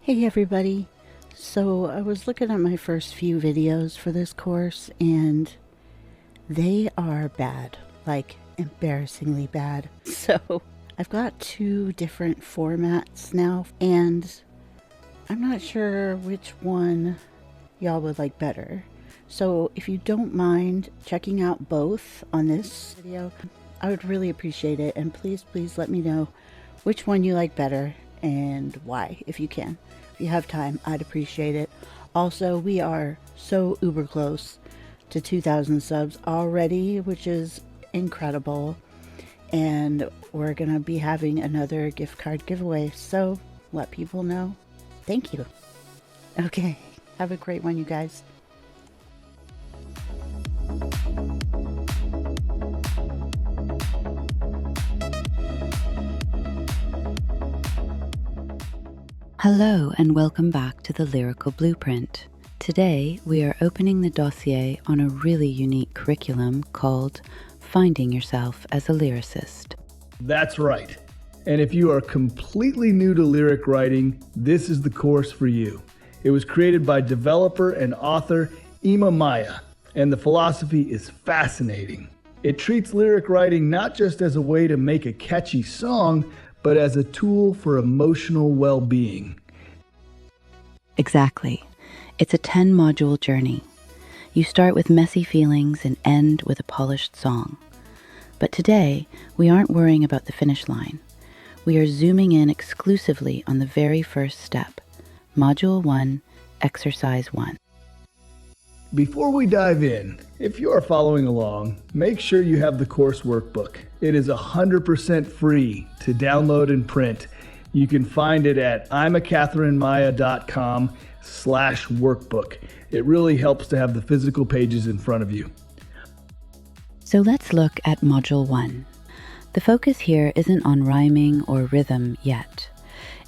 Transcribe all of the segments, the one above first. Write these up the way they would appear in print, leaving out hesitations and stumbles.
Hey everybody! So I was looking at my first few videos for this course and they are bad, like embarrassingly bad. So I've got two different formats now and I'm not sure which one y'all would like better. So if you don't mind checking out both on this video, I would really appreciate it, and please let me know which one you like better and why, if you can. If you have time, I'd appreciate it. Also, we are so uber close to 2,000 subs already, which is incredible. And we're gonna be having another gift card giveaway, so let people know. Thank you. Okay, have a great one, you guys. Hello and welcome back to the Lyrical Blueprint. Today we are opening the dossier on a really unique curriculum called Finding Yourself as a Lyricist. That's right. And if you are completely new to lyric writing, this is the course for you. It was created by developer and author Ima Maya, and the philosophy is fascinating. It treats lyric writing not just as a way to make a catchy song, but as a tool for emotional well-being. Exactly. It's a 10-module journey. You start with messy feelings and end with a polished song. But today, we aren't worrying about the finish line. We are zooming in exclusively on the very first step, Module 1, Exercise 1. Before we dive in, if you are following along, make sure you have the course workbook. It is 100% free to download and print. You can find it at imacatherinemaya.com/workbook. It really helps to have the physical pages in front of you. So let's look at Module 1. The focus here isn't on rhyming or rhythm yet.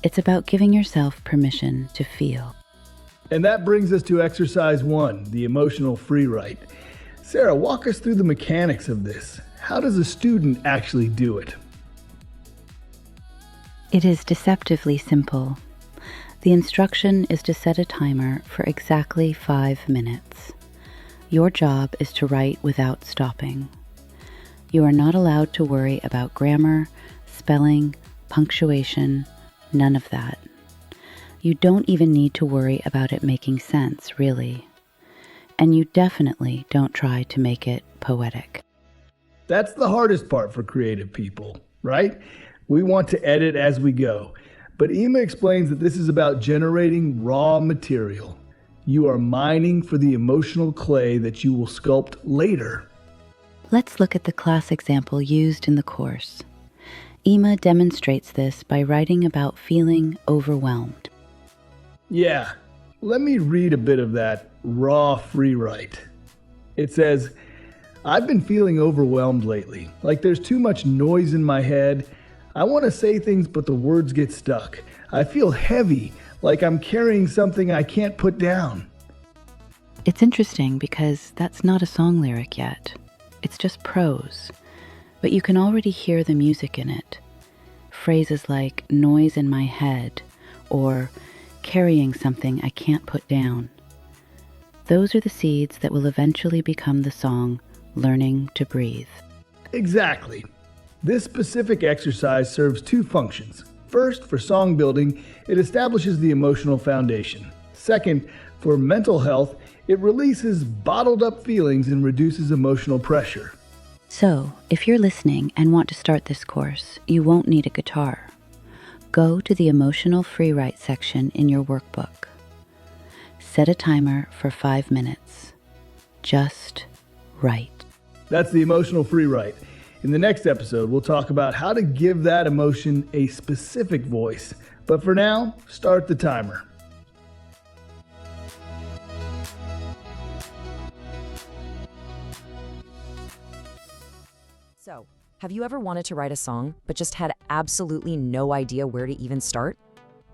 It's about giving yourself permission to feel. And that brings us to Exercise 1, the emotional free write. Sarah, walk us through the mechanics of this. How does a student actually do it? It is deceptively simple. The instruction is to set a timer for exactly 5 minutes. Your job is to write without stopping. You are not allowed to worry about grammar, spelling, punctuation, none of that. You don't even need to worry about it making sense, really. And you definitely don't try to make it poetic. That's the hardest part for creative people, right? We want to edit as we go. But Ima explains that this is about generating raw material. You are mining for the emotional clay that you will sculpt later. Let's look at the class example used in the course. Ima demonstrates this by writing about feeling overwhelmed. Yeah, let me read a bit of that raw free write. It says, I've been feeling overwhelmed lately, like there's too much noise in my head. I want to say things, but the words get stuck. I feel heavy, like I'm carrying something I can't put down. It's interesting because that's not a song lyric yet. It's just prose, but you can already hear the music in it. Phrases like noise in my head or carrying something I can't put down. Those are the seeds that will eventually become the song Learning to Breathe. Exactly. This specific exercise serves two functions. First, for song building, it establishes the emotional foundation. Second, for mental health, it releases bottled up feelings and reduces emotional pressure. So, if you're listening and want to start this course, you won't need a guitar. Go to the emotional free write section in your workbook. Set a timer for 5 minutes. Just write. That's the emotional free write. In the next episode, we'll talk about how to give that emotion a specific voice. But for now, start the timer. So, have you ever wanted to write a song, but just had absolutely no idea where to even start?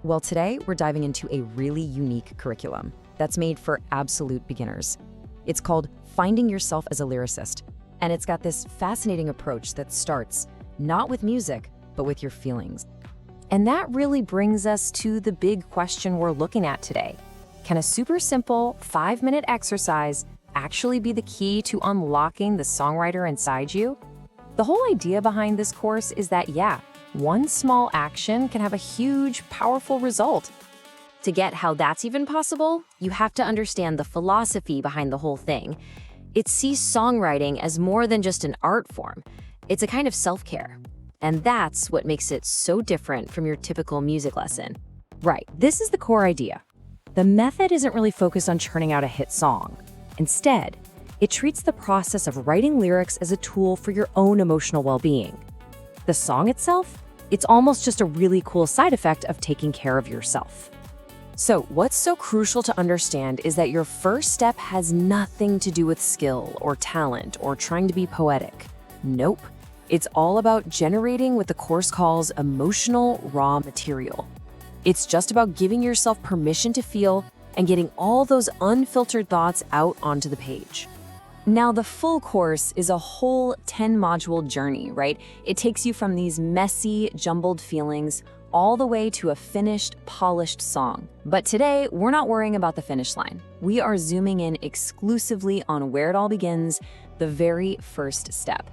Well, today we're diving into a really unique curriculum that's made for absolute beginners. It's called Finding Yourself as a Lyricist, and it's got this fascinating approach that starts not with music, but with your feelings. And that really brings us to the big question we're looking at today. Can a super simple 5-minute exercise actually be the key to unlocking the songwriter inside you? The whole idea behind this course is that, one small action can have a huge, powerful result. To get how that's even possible, you have to understand the philosophy behind the whole thing. It sees songwriting as more than just an art form. It's a kind of self-care. And that's what makes it so different from your typical music lesson. Right, this is the core idea. The method isn't really focused on churning out a hit song. Instead, it treats the process of writing lyrics as a tool for your own emotional well-being. The song itself, it's almost just a really cool side effect of taking care of yourself. So what's so crucial to understand is that your first step has nothing to do with skill or talent or trying to be poetic. Nope. It's all about generating what the course calls emotional raw material. It's just about giving yourself permission to feel and getting all those unfiltered thoughts out onto the page. Now, the full course is a whole 10-module journey, right? It takes you from these messy, jumbled feelings all the way to a finished, polished song. But today, we're not worrying about the finish line. We are zooming in exclusively on where it all begins, the very first step.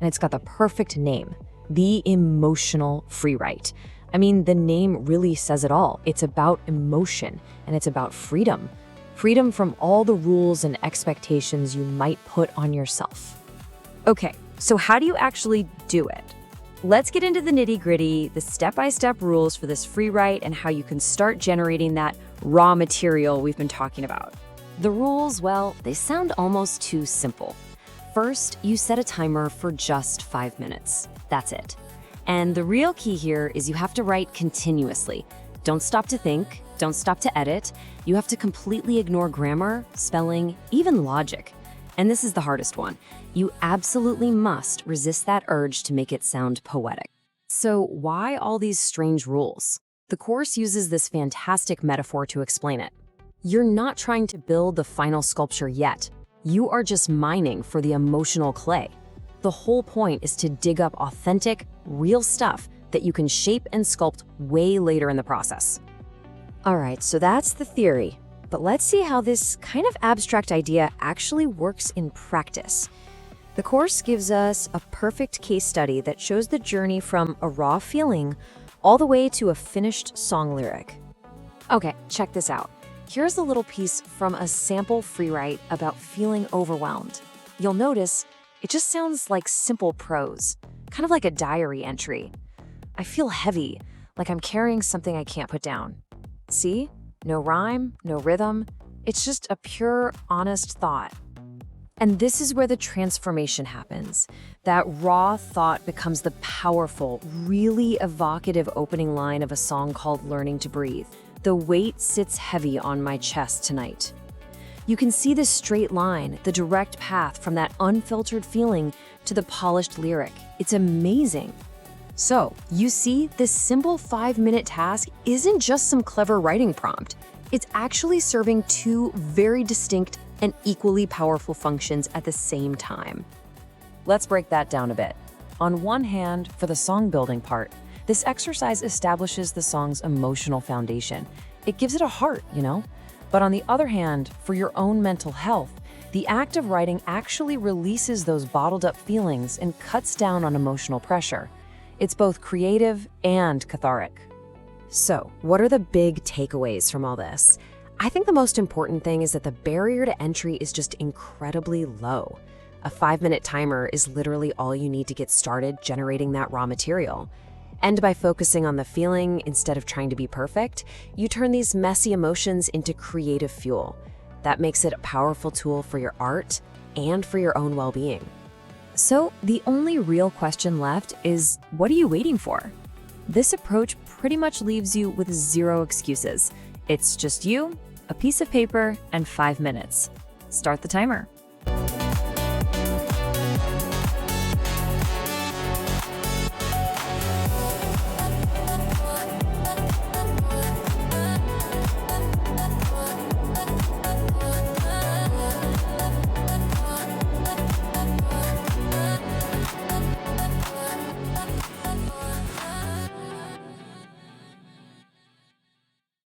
And it's got the perfect name, the emotional free write. I mean, the name really says it all. It's about emotion, and it's about freedom. Freedom from all the rules and expectations you might put on yourself. Okay, so how do you actually do it? Let's get into the nitty-gritty, the step-by-step rules for this free write and how you can start generating that raw material we've been talking about. The rules, well, they sound almost too simple. First, you set a timer for just 5 minutes. That's it. And the real key here is you have to write continuously. Don't stop to think, don't stop to edit. You have to completely ignore grammar, spelling, even logic. And this is the hardest one. You absolutely must resist that urge to make it sound poetic. So why all these strange rules? The course uses this fantastic metaphor to explain it. You're not trying to build the final sculpture yet. You are just mining for the emotional clay. The whole point is to dig up authentic, real stuff that you can shape and sculpt way later in the process. All right, so that's the theory. But let's see how this kind of abstract idea actually works in practice. The course gives us a perfect case study that shows the journey from a raw feeling all the way to a finished song lyric. Okay, check this out. Here's a little piece from a sample free write about feeling overwhelmed. You'll notice it just sounds like simple prose, kind of like a diary entry. I feel heavy, like I'm carrying something I can't put down. See? No rhyme, no rhythm. It's just a pure, honest thought. And this is where the transformation happens. That raw thought becomes the powerful, really evocative opening line of a song called Learning to Breathe. The weight sits heavy on my chest tonight. You can see the straight line, the direct path from that unfiltered feeling to the polished lyric. It's amazing. So, you see, this simple 5-minute task isn't just some clever writing prompt. It's actually serving two very distinct and equally powerful functions at the same time. Let's break that down a bit. On one hand, for the song building part, this exercise establishes the song's emotional foundation. It gives it a heart, you know? But on the other hand, for your own mental health, the act of writing actually releases those bottled up feelings and cuts down on emotional pressure. It's both creative and cathartic. So, what are the big takeaways from all this? I think the most important thing is that the barrier to entry is just incredibly low. A 5-minute timer is literally all you need to get started generating that raw material. And by focusing on the feeling instead of trying to be perfect, you turn these messy emotions into creative fuel. That makes it a powerful tool for your art and for your own well-being. So the only real question left is, what are you waiting for? This approach pretty much leaves you with 0 excuses. It's just you, a piece of paper, and 5 minutes. Start the timer.